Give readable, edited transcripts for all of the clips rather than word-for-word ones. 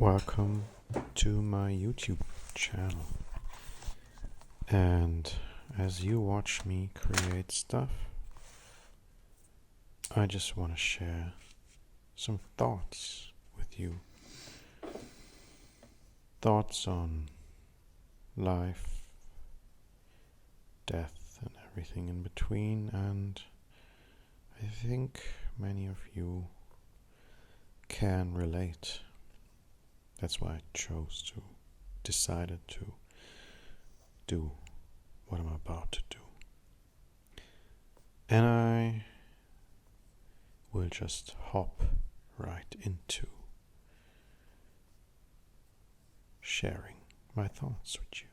Welcome to my YouTube channel. And as you watch me create stuff, I just want to share some thoughts with you. Thoughts on life, death, and everything in between. And I think many of you can relate. That's why I decided to do what I'm about to do. And I will just hop right into sharing my thoughts with you.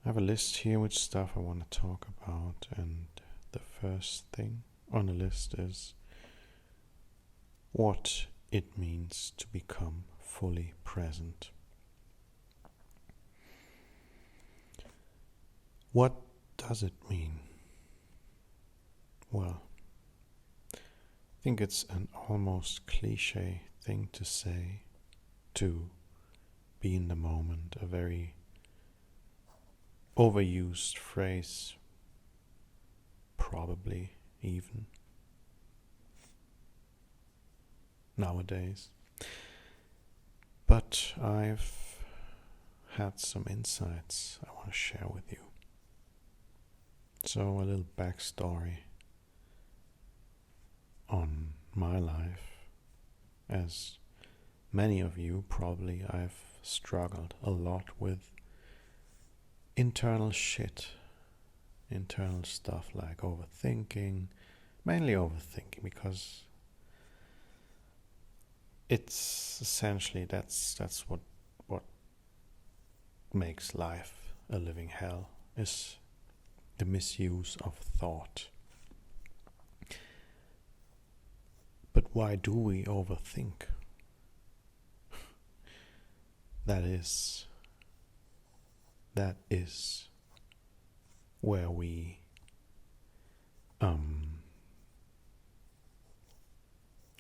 I have a list here with stuff I want to talk about, and the first thing on the list is what it means to become fully present. What does it mean? Well, I think it's an almost cliche thing to say, to be in the moment, a very overused phrase, probably even nowadays. But I've had some insights I want to share with you. So a little backstory on my life. As many of you probably, I've struggled a lot with internal shit, internal stuff like overthinking, mainly overthinking, because it's essentially that's what makes life a living hell, is the misuse of thought. But why do we overthink? That is where we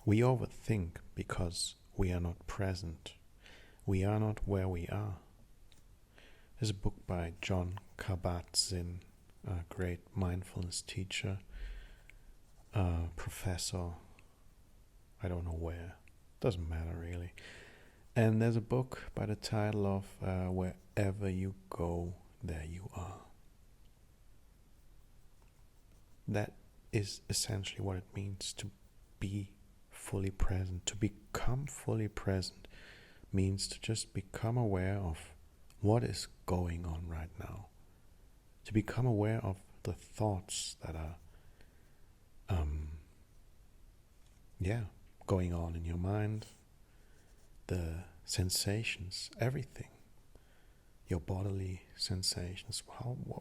overthink because we are not present. We are not where we are. There's a book by John Kabat-Zinn, a great mindfulness teacher, professor, I don't know where, doesn't matter really. And there's a book by the title of Wherever You Go, There You Are. That is essentially what it means to be fully present. To become fully present means to just become aware of what is going on right now. To become aware of the thoughts that are going on in your mind, the sensations, everything, your bodily sensations,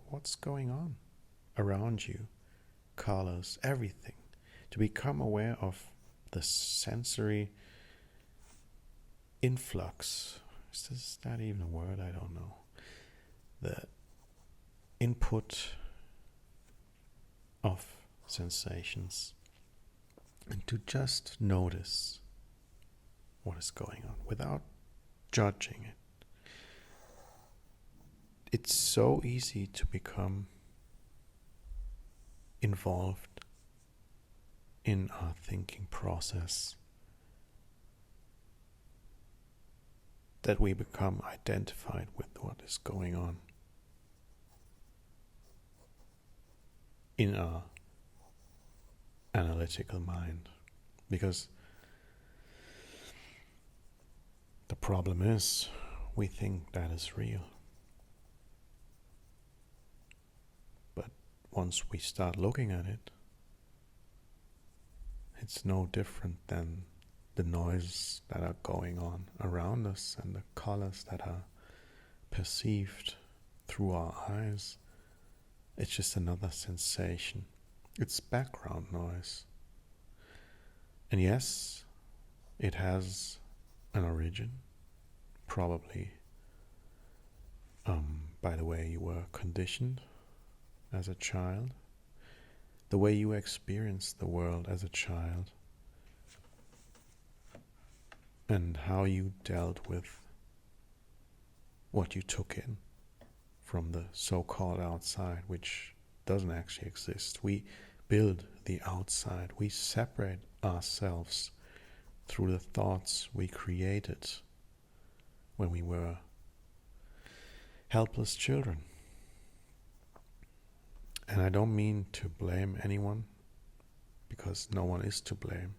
what's going on around you, colors, everything. To become aware of the sensory influx. Is that even a word? I don't know. The input of sensations, and to just notice what is going on without judging it. It's so easy to become involved in our thinking process that we become identified with what is going on in our analytical mind. Because the problem is, we think that is real. But once we start looking at it, it's no different than the noises that are going on around us and the colors that are perceived through our eyes. It's just another sensation. It's background noise. And yes, it has an origin, probably by the way you were conditioned as a child, the way you experienced the world as a child. and how you dealt with what you took in from the so-called outside, which doesn't actually exist. We build the outside. We separate ourselves through the thoughts we created when we were helpless children. And I don't mean to blame anyone, because no one is to blame.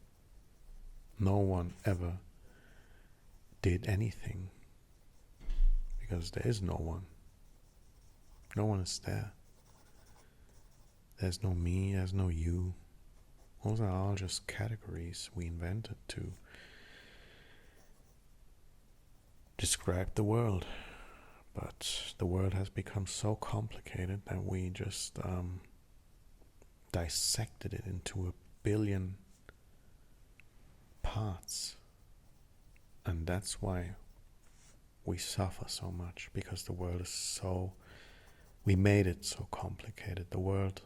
No one ever did anything, because there is no one. No one is there. There's no me, there's no you. Those are all just categories we invented to describe the world. But the world has become so complicated that we just dissected it into a billion parts. And that's why we suffer so much, because the world is so, we made it so complicated. The world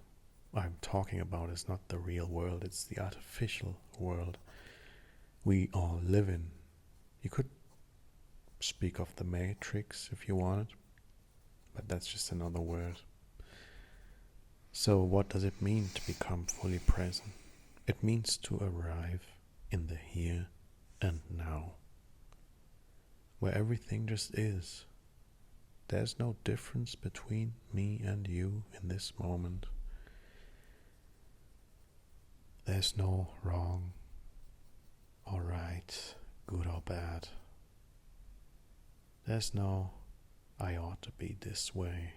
I'm talking about is not the real world, it's the artificial world we all live in. You could speak of the Matrix if you wanted, but that's just another word. So what does it mean to become fully present? It means to arrive in the here and now, where everything just is. There's no difference between me and you in this moment. There's no wrong or right, good or bad. There's no I ought to be this way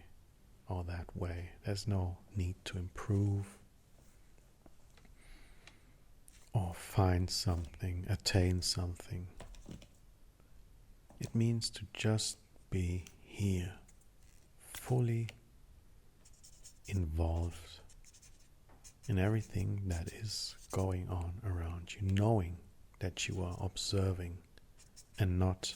or that way. There's no need to improve or find something, attain something. It means to just be here, fully involved in everything that is going on around you, knowing that you are observing and not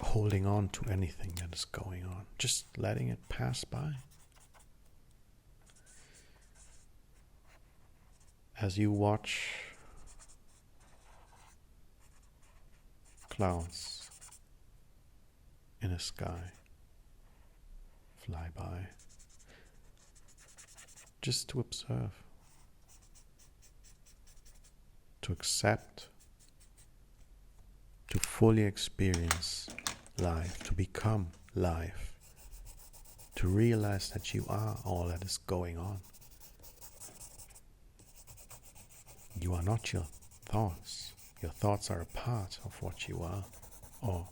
holding on to anything that is going on, just letting it pass by. As you watch clouds in a sky fly by, just to observe, to accept, to fully experience life, to become life, to realize that you are all that is going on. You are not your thoughts. Your thoughts are a part of what you are. Or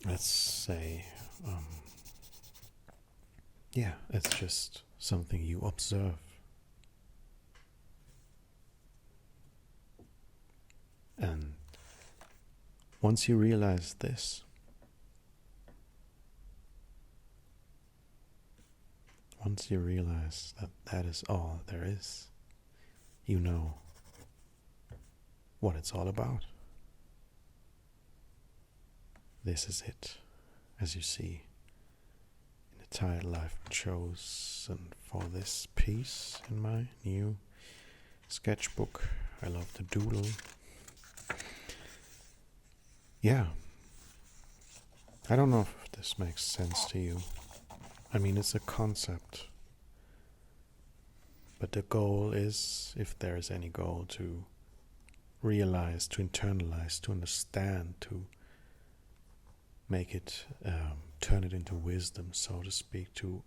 let's say, it's just something you observe. And once you realize this, once you realize that that is all there is, you know what it's all about. This is it, as you see in the title I've chosen for this piece in my new sketchbook. I love to doodle. Yeah, I don't know if this makes sense to you. I mean, it's a concept, but the goal is, if there is any goal, to realize, to internalize, to understand, to make it, turn it into wisdom, so to speak, to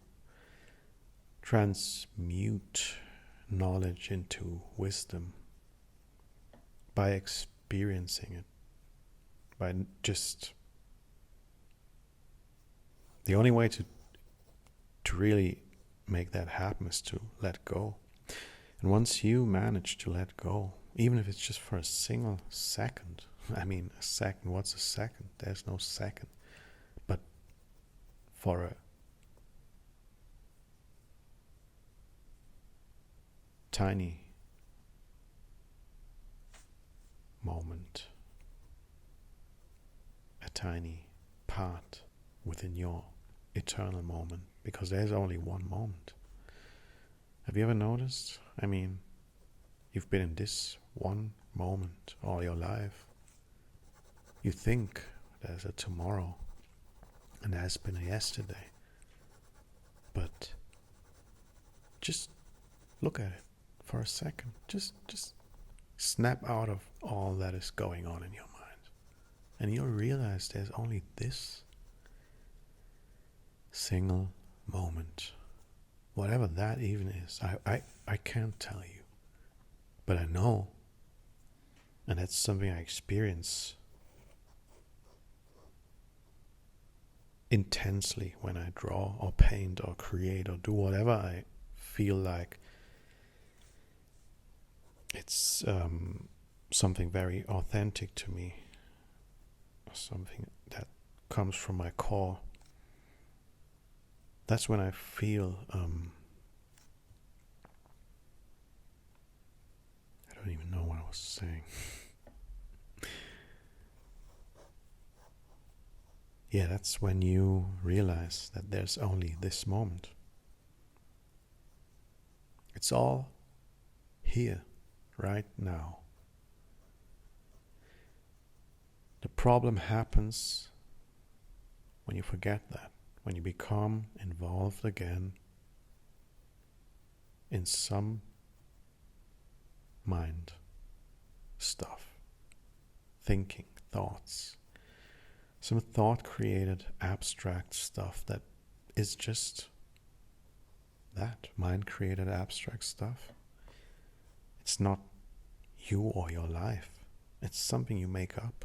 transmute knowledge into wisdom by experiencing it, by just, the only way to really make that happen is to let go. And once you manage to let go, even if it's just for a single second, I mean, a second, what's a second? There's no second. But for a tiny moment, a tiny part within your eternal moment, because there's only one moment. Have you ever noticed? I mean, You've been in this one moment all your life. You think there's a tomorrow and there has been a yesterday. But just look at it for a second. Just snap out of all that is going on in your mind. And you'll realize there's only this single moment. Whatever that even is. I can't tell you. But I know. And that's something I experience intensely when I draw or paint or create or do whatever I feel like. It's something very authentic to me, something that comes from my core. That's when I feel I don't even know what I was saying. Yeah, that's when you realize that there's only this moment. It's all here, right now. The problem happens when you forget that, when you become involved again in some mind stuff, thinking, thoughts, some thought created abstract stuff that is just that, mind created abstract stuff. It's not you or your life. It's something you make up.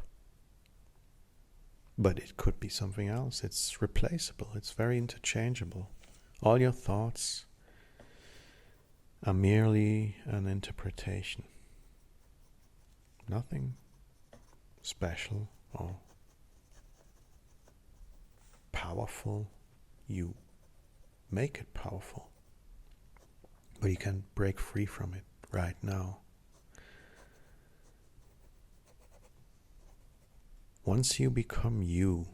But it could be something else. It's replaceable. It's very interchangeable. All your thoughts are merely an interpretation. Nothing special or powerful. You make it powerful. But you can break free from it right now. Once you become you,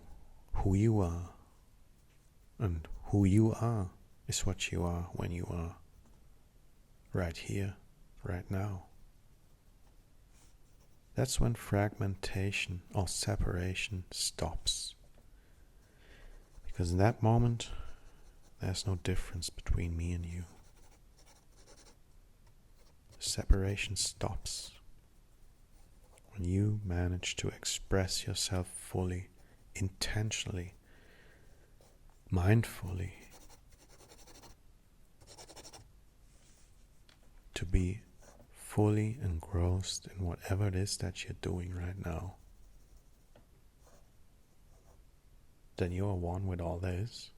who you are, and who you are is what you are when you are right here, right now. That's when fragmentation or separation stops. Because in that moment, there's no difference between me and you. Separation stops when you manage to express yourself fully, intentionally, mindfully, to be fully engrossed in whatever it is that you're doing right now. Then you are one with all there is.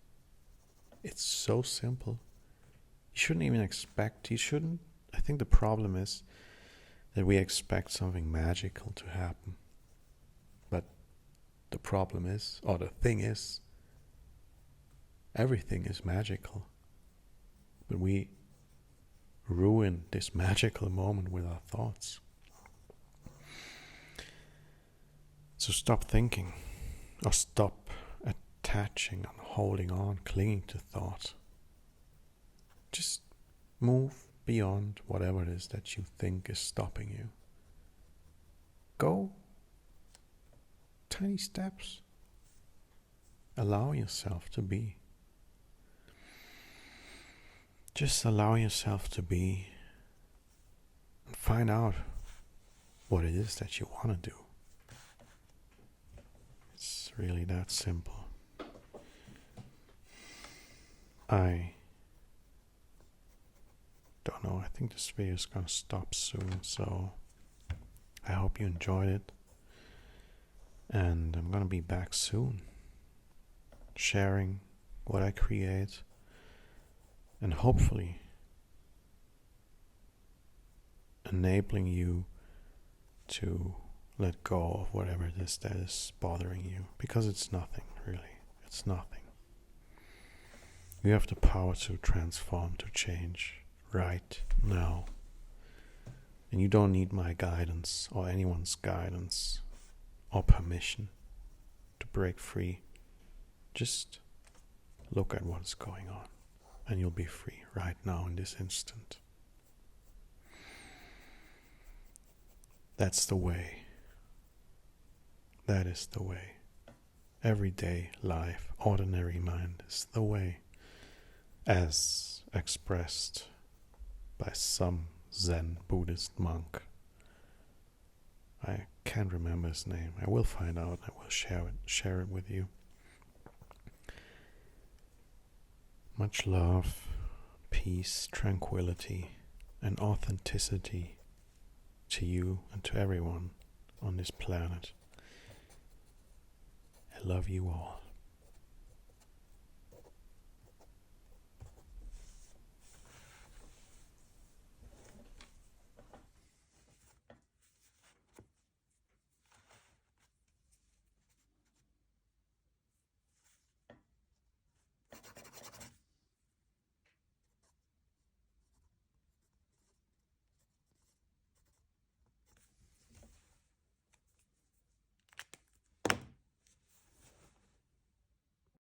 It's so simple. You shouldn't even expect, I think the problem is that we expect something magical to happen. But the problem is, or the thing is, everything is magical. But we ruin this magical moment with our thoughts. So stop thinking, or stop attaching and holding on, clinging to thought. Just move beyond whatever it is that you think is stopping you. Go tiny steps. Allow yourself to be. Just allow yourself to be and find out what it is that you want to do. It's really that simple. I don't know, I think this video is going to stop soon, so I hope you enjoyed it. And I'm going to be back soon, sharing what I create, and hopefully enabling you to let go of whatever it is that is bothering you, because it's nothing, really. It's nothing. You have the power to transform, to change right now. And you don't need my guidance or anyone's guidance or permission to break free. Just look at what's going on and you'll be free right now in this instant. That's the way. That is the way. Everyday life, ordinary mind is the way, as expressed by some Zen Buddhist monk. I can't remember his name. I will find out. I will share it with you. Much love, peace, tranquility, and authenticity to you and to everyone on this planet. I love you all.